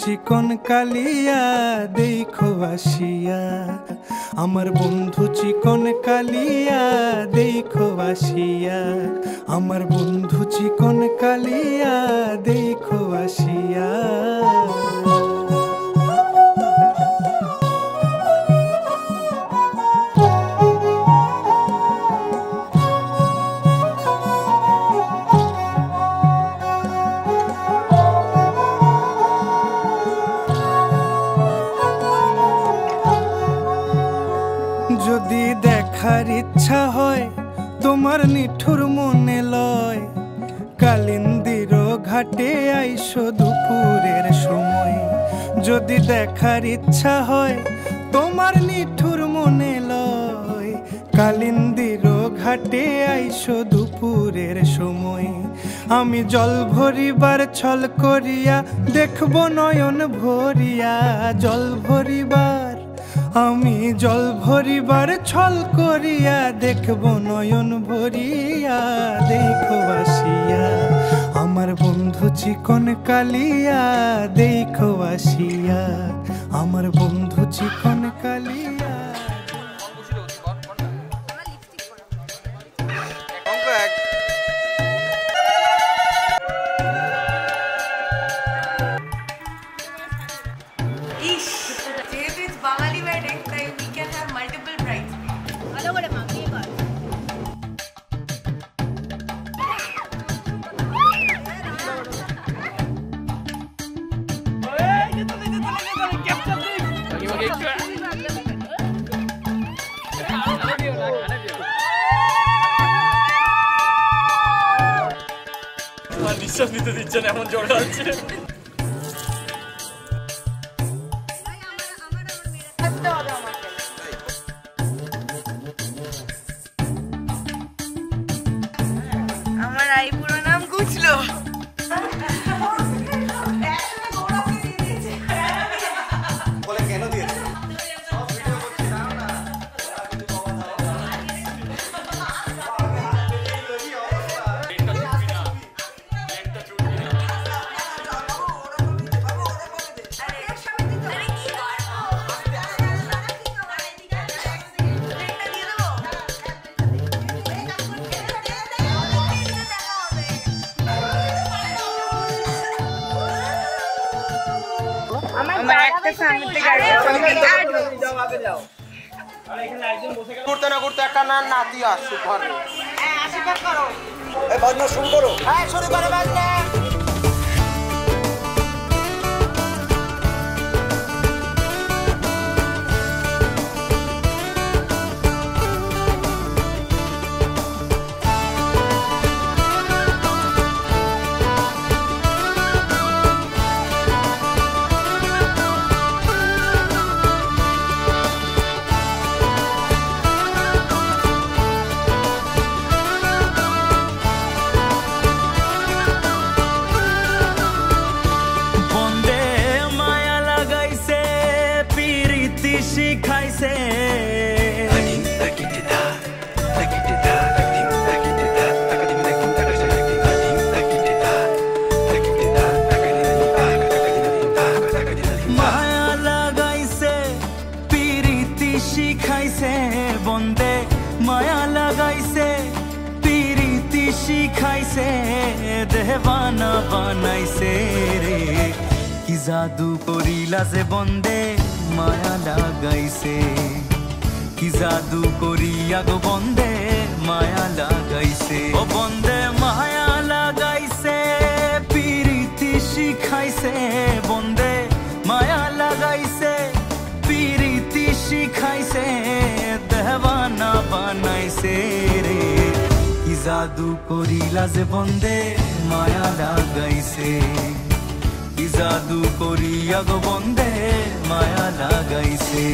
চিকন কালিয়া দেখো আসিয়া, আমার বন্ধু চিকন কালিয়া দেখো আসিয়া, আমার বন্ধু চিকন কালিয়া দেখো আসিয়া। যদি দেখার ইচ্ছা হয় তোমার নিঠুর মনে লয়, কালিন্দির ঘাটে আইসো দুপুরের সময়। যদি দেখার ইচ্ছা হয় তোমার নিঠুর মনে লয়, কালিন্দির ঘাটে আইসো দুপুরের সময়। আমি জল ভরিবার ছল করিয়া দেখব নয়ন ভরিয়া, জল ভরিবার আমি জল ভরিবার ছল করিয়া দেখব নয়ন ভরিয়া, দেখো আসিয়া আমার বন্ধু চিকন কালিয়া দেখো আসিয়া, আমার বন্ধু চিকন কালিয়া। নিঃশ্বাস নিতে দিচ্ছে না, এমন জল আছে। আমার আই পুরো নাম গুছলো। করতে না করতে একটা না নাতি আসছে ঘরে। হ্যাঁ আশীর্বাদ করো। এই বাজনা শুরু করো। হ্যাঁ শুরু করো বাজনা। শিখাইছে মায়া লাগাইছে পিরিতি শিখাইছে বন্দে, মায়া লাগাইছে পিরিতি শিখাইছে দেবানা বানাইছে রে, কি জাদু করিলা যে বন্দে মায়া লাগাইছে, কি জাদু করিয়া গো বন্দে মায়া লাগাইছে। ও বন্দে মায়া লাগাইছে পিরিতি শিখাইছে বন্দে, মায়া লাগাইছে পিরিতি শিখাইছে দেবানা বানাইছে রে, কি জাদু করিলা যে বন্দে মায়া লাগাইছে, কি জাদু করিয়া গো বন্দে মায়া লাগাইছে।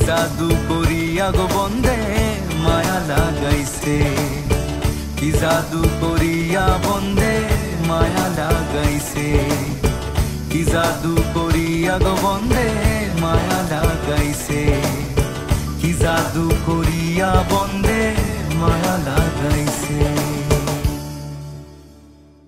জাদু করিয়া গো বন্দে মায়া লাগাইছে, কি জাদু করিয়া বন্দে মায়া লাগাইছে, কি জাদু করিয়া গো বন্দে মায়া লাগাইছে, কি জাদু করিয়া বন্দে মায়া লাগাইছে।